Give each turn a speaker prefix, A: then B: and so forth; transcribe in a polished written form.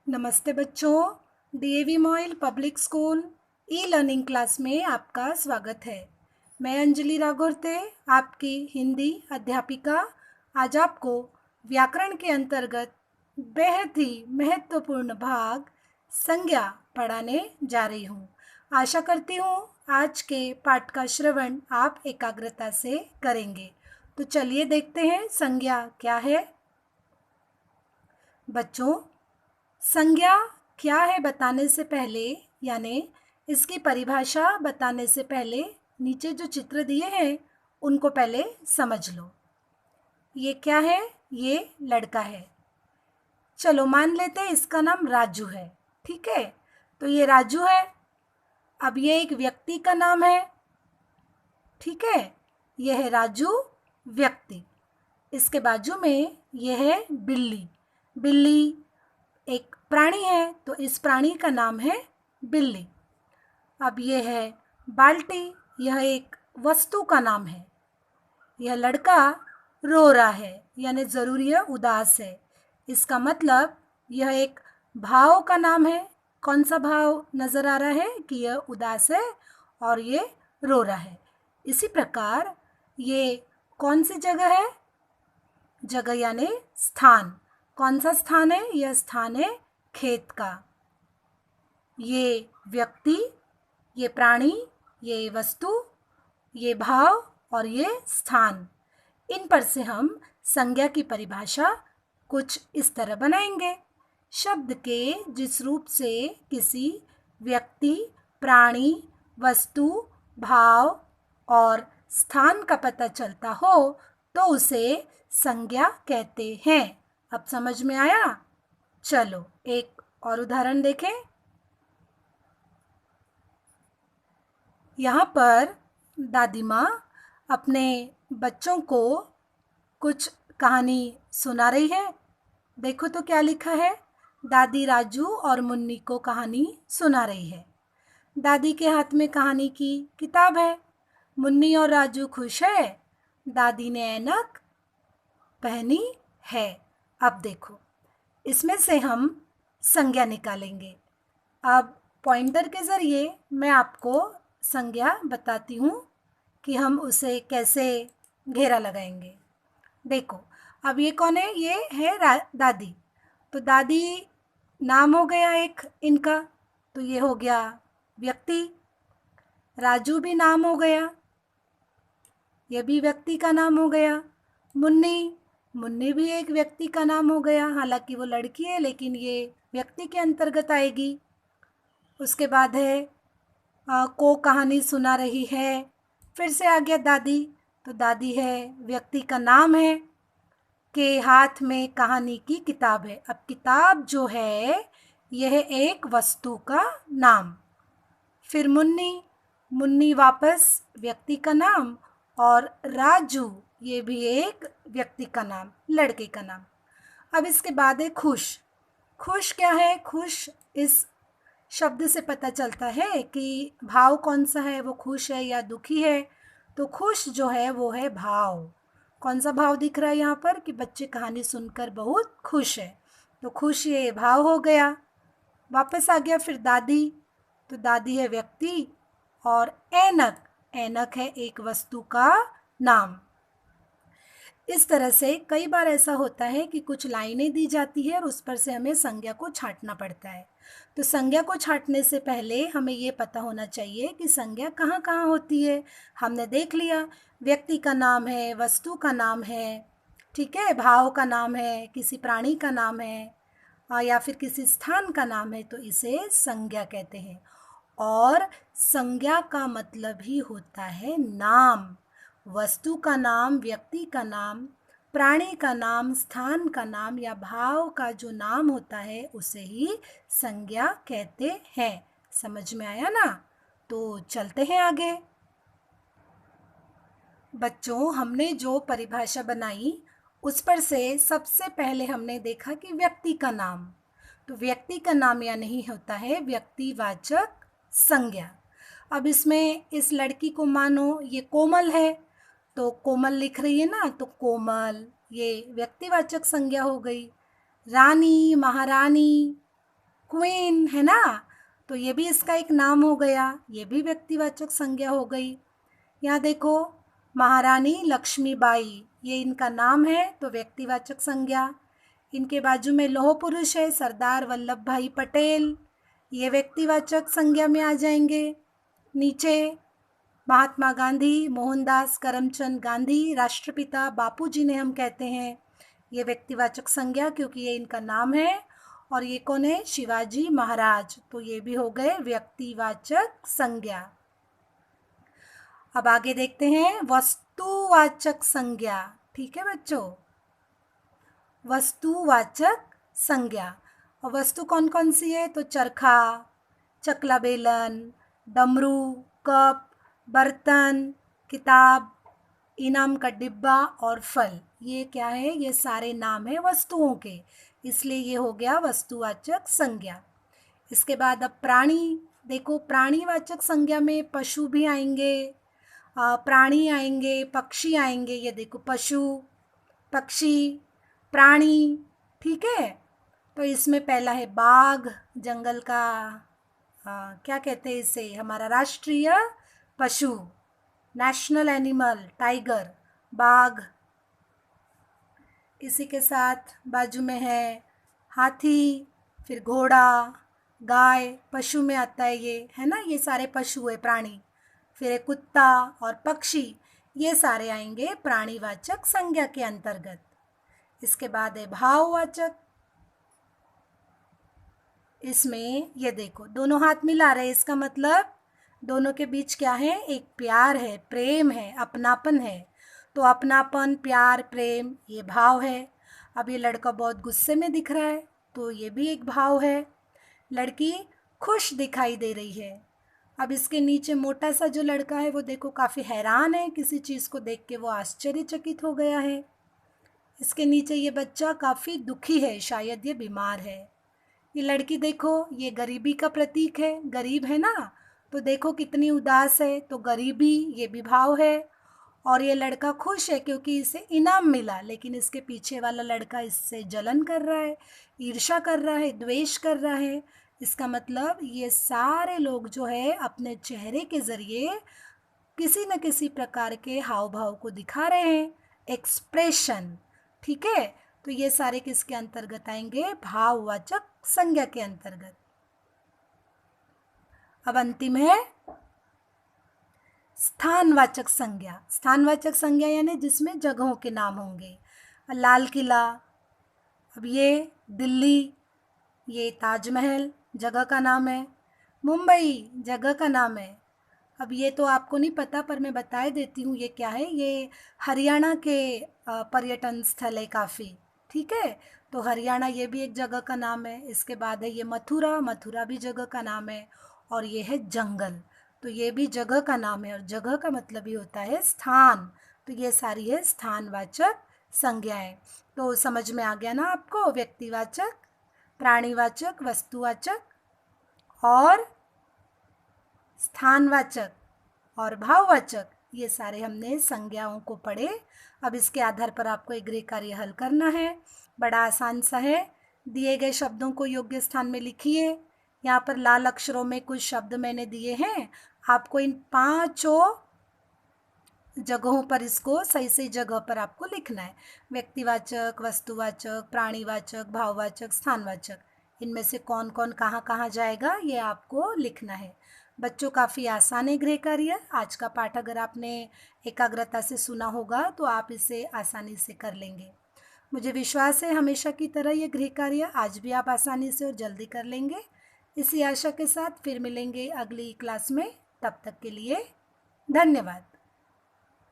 A: नमस्ते बच्चों। DAV MOIL public school e learning class में आपका स्वागत है। मैं अंजलि राघोरते, आपकी हिंदी अध्यापिका, आज आपको व्याकरण के अंतर्गत बेहद ही महत्वपूर्ण भाग संज्ञा पढ़ाने जा रही हूँ। आशा करती हूँ आज के पाठ का श्रवण आप एकाग्रता से करेंगे। तो चलिए देखते हैं संज्ञा क्या है। बच्चों, संज्ञा क्या है बताने से पहले, यानी इसकी परिभाषा बताने से पहले नीचे जो चित्र दिए हैं उनको पहले समझ लो। ये क्या है? ये लड़का है। चलो मान लेते हैं इसका नाम राजू है। ठीक है, तो ये राजू है। अब ये एक व्यक्ति का नाम है। ठीक है, यह है राजू व्यक्ति। इसके बाजू में यह है बिल्ली। बिल्ली एक प्राणी है, तो इस प्राणी का नाम है बिल्ली। अब यह है बाल्टी, यह एक वस्तु का नाम है। यह लड़का रो रहा है, यानी ज़रूरी है उदास है। इसका मतलब यह एक भाव का नाम है। कौन सा भाव नज़र आ रहा है कि यह उदास है और ये रो रहा है। इसी प्रकार ये कौन सी जगह है? जगह यानी स्थान। कौन सा स्थान है? यह स्थान है खेत का। ये व्यक्ति, ये प्राणी, ये वस्तु, ये भाव और ये स्थान, इन पर से हम संज्ञा की परिभाषा कुछ इस तरह बनाएंगे। शब्द के जिस रूप से किसी व्यक्ति, प्राणी, वस्तु, भाव और स्थान का पता चलता हो तो उसे संज्ञा कहते हैं। अब समझ में आया? चलो एक और उदाहरण देखें। यहाँ पर दादी माँ अपने बच्चों को कुछ कहानी सुना रही है। देखो तो क्या लिखा है। दादी राजू और मुन्नी को कहानी सुना रही है। दादी के हाथ में कहानी की किताब है। मुन्नी और राजू खुश है। दादी ने ऐनक पहनी है। अब देखो, इसमें से हम संज्ञा निकालेंगे। अब पॉइंटर के ज़रिए मैं आपको संज्ञा बताती हूँ कि हम उसे कैसे घेरा लगाएंगे। देखो, अब ये कौन है? ये है दादी। तो दादी नाम हो गया एक इनका, तो ये हो गया व्यक्ति। राजू भी नाम हो गया, ये भी व्यक्ति का नाम हो गया। मुन्नी, मुन्नी भी एक व्यक्ति का नाम हो गया। हालांकि वो लड़की है लेकिन ये व्यक्ति के अंतर्गत आएगी। उसके बाद है को कहानी सुना रही है। फिर से आ गया दादी, तो दादी है व्यक्ति का नाम है, के हाथ में कहानी की किताब है। अब किताब जो है यह एक वस्तु का नाम। फिर मुन्नी, मुन्नी वापस व्यक्ति का नाम, और राजू ये भी एक व्यक्ति का नाम, लड़के का नाम। अब इसके बाद है खुश। खुश क्या है? खुश इस शब्द से पता चलता है कि भाव कौन सा है, वो खुश है या दुखी है। तो खुश जो है वो है भाव। कौन सा भाव दिख रहा है यहाँ पर कि बच्चे कहानी सुनकर बहुत खुश है, तो खुश ये भाव हो गया। वापस आ गया फिर दादी, तो दादी है व्यक्ति, और ऐनक, ऐनक है एक वस्तु का नाम। इस तरह से कई बार ऐसा होता है कि कुछ लाइनें दी जाती है और उस पर से हमें संज्ञा को छांटना पड़ता है। तो संज्ञा को छांटने से पहले हमें ये पता होना चाहिए कि संज्ञा कहाँ कहाँ होती है। हमने देख लिया, व्यक्ति का नाम है, वस्तु का नाम है, ठीक है, भाव का नाम है, किसी प्राणी का नाम है, या फिर किसी स्थान का नाम है, तो इसे संज्ञा कहते हैं। और संज्ञा का मतलब ही होता है नाम। वस्तु का नाम, व्यक्ति का नाम, प्राणी का नाम, स्थान का नाम या भाव का जो नाम होता है उसे ही संज्ञा कहते हैं। समझ में आया ना? तो चलते हैं आगे। बच्चों, हमने जो परिभाषा बनाई उस पर से सबसे पहले हमने देखा कि व्यक्ति का नाम, तो व्यक्ति का नाम या नहीं होता है व्यक्तिवाचक संज्ञा। अब इसमें इस लड़की को मानो ये कोमल है, तो कोमल लिख रही है ना, तो कोमल ये व्यक्तिवाचक संज्ञा हो गई। रानी, महारानी, क्वीन है ना, तो ये भी इसका एक नाम हो गया, ये भी व्यक्तिवाचक संज्ञा हो गई। यहाँ देखो, महारानी लक्ष्मीबाई, ये इनका नाम है तो व्यक्तिवाचक संज्ञा। इनके बाजू में लौह पुरुष है सरदार वल्लभ भाई पटेल, ये व्यक्तिवाचक संज्ञा में आ जाएंगे। नीचे महात्मा गांधी, मोहनदास करमचंद गांधी, राष्ट्रपिता बापू जी ने हम कहते हैं, ये व्यक्तिवाचक संज्ञा क्योंकि ये इनका नाम है। और ये कौन है? शिवाजी महाराज, तो ये भी हो गए व्यक्तिवाचक संज्ञा। अब आगे देखते हैं वस्तुवाचक संज्ञा। ठीक है बच्चों, वस्तुवाचक संज्ञा। और वस्तु कौन कौन सी है? तो चरखा, चकला बेलन, डमरू, कप, बर्तन, किताब, इनाम का डिब्बा और फल, ये क्या है? ये सारे नाम है वस्तुओं के, इसलिए ये हो गया वस्तुवाचक संज्ञा। इसके बाद अब प्राणी, देखो प्राणीवाचक संज्ञा में पशु भी आएंगे, प्राणी आएंगे, पक्षी आएंगे। ये देखो पशु, पक्षी, प्राणी। ठीक है, तो इसमें पहला है बाघ, जंगल का क्या कहते हैं इसे? हमारा राष्ट्रीय पशु, नेशनल एनिमल, टाइगर, बाघ। इसी के साथ बाजू में है हाथी, फिर घोड़ा, गाय, पशु में आता है ये, है ना, ये सारे पशु है, प्राणी। फिर है कुत्ता और पक्षी, ये सारे आएंगे प्राणीवाचक संज्ञा के अंतर्गत। इसके बाद है भाववाचक, इसमें ये देखो दोनों हाथ मिला रहे, इसका मतलब दोनों के बीच क्या है? एक प्यार है, प्रेम है, अपनापन है। तो अपनापन, प्यार, प्रेम, ये भाव है। अब ये लड़का बहुत गुस्से में दिख रहा है, तो ये भी एक भाव है। लड़की खुश दिखाई दे रही है। अब इसके नीचे मोटा सा जो लड़का है वो देखो काफ़ी हैरान है, किसी चीज़ को देख के वो आश्चर्यचकित हो गया है। इसके नीचे ये बच्चा काफ़ी दुखी है, शायद ये बीमार है। ये लड़की देखो, ये गरीबी का प्रतीक है, गरीब है ना, तो देखो कितनी उदास है, तो गरीबी ये भी भाव है। और ये लड़का खुश है क्योंकि इसे इनाम मिला, लेकिन इसके पीछे वाला लड़का इससे जलन कर रहा है, ईर्ष्या कर रहा है, द्वेष कर रहा है। इसका मतलब ये सारे लोग जो है अपने चेहरे के ज़रिए किसी न किसी प्रकार के हाव भाव को दिखा रहे हैं, एक्सप्रेशन। ठीक है, तो ये सारे किसके अंतर्गत आएंगे? भाववाचक संज्ञा के अंतर्गत। अब अंतिम है स्थानवाचक संज्ञा। स्थानवाचक संज्ञा यानी जिसमें जगहों के नाम होंगे। लाल किला, अब ये दिल्ली, ये ताजमहल जगह का नाम है, मुंबई जगह का नाम है। अब ये तो आपको नहीं पता पर मैं बता देती हूँ ये क्या है। ये हरियाणा के पर्यटन स्थल है काफ़ी। ठीक है, तो हरियाणा ये भी एक जगह का नाम है। इसके बाद है ये मथुरा, मथुरा भी जगह का नाम है। और ये है जंगल, तो ये भी जगह का नाम है, और जगह का मतलब ही होता है स्थान। तो ये सारी है स्थानवाचक संज्ञाएं। तो समझ में आ गया ना आपको? व्यक्तिवाचक, प्राणीवाचक, वस्तुवाचक और स्थानवाचक और भाववाचक, ये सारे हमने संज्ञाओं को पढ़े। अब इसके आधार पर आपको एक गृह कार्य हल करना है। बड़ा आसान सा है। दिए गए शब्दों को योग्य स्थान में लिखिए। यहाँ पर लाल अक्षरों में कुछ शब्द मैंने दिए हैं, आपको इन 5 जगहों पर इसको सही सही जगह पर आपको लिखना है। व्यक्तिवाचक, वस्तुवाचक, प्राणीवाचक, भाववाचक, स्थानवाचक, इनमें से कौन कौन कहाँ कहाँ जाएगा ये आपको लिखना है। बच्चों काफ़ी आसान है गृह कार्य। आज का पाठ अगर आपने एकाग्रता से सुना होगा तो आप इसे आसानी से कर लेंगे। मुझे विश्वास है हमेशा की तरह ये गृह कार्य आज भी आप आसानी से और जल्दी कर लेंगे। इसी आशा के साथ फिर मिलेंगे अगली क्लास में। तब तक के लिए धन्यवाद।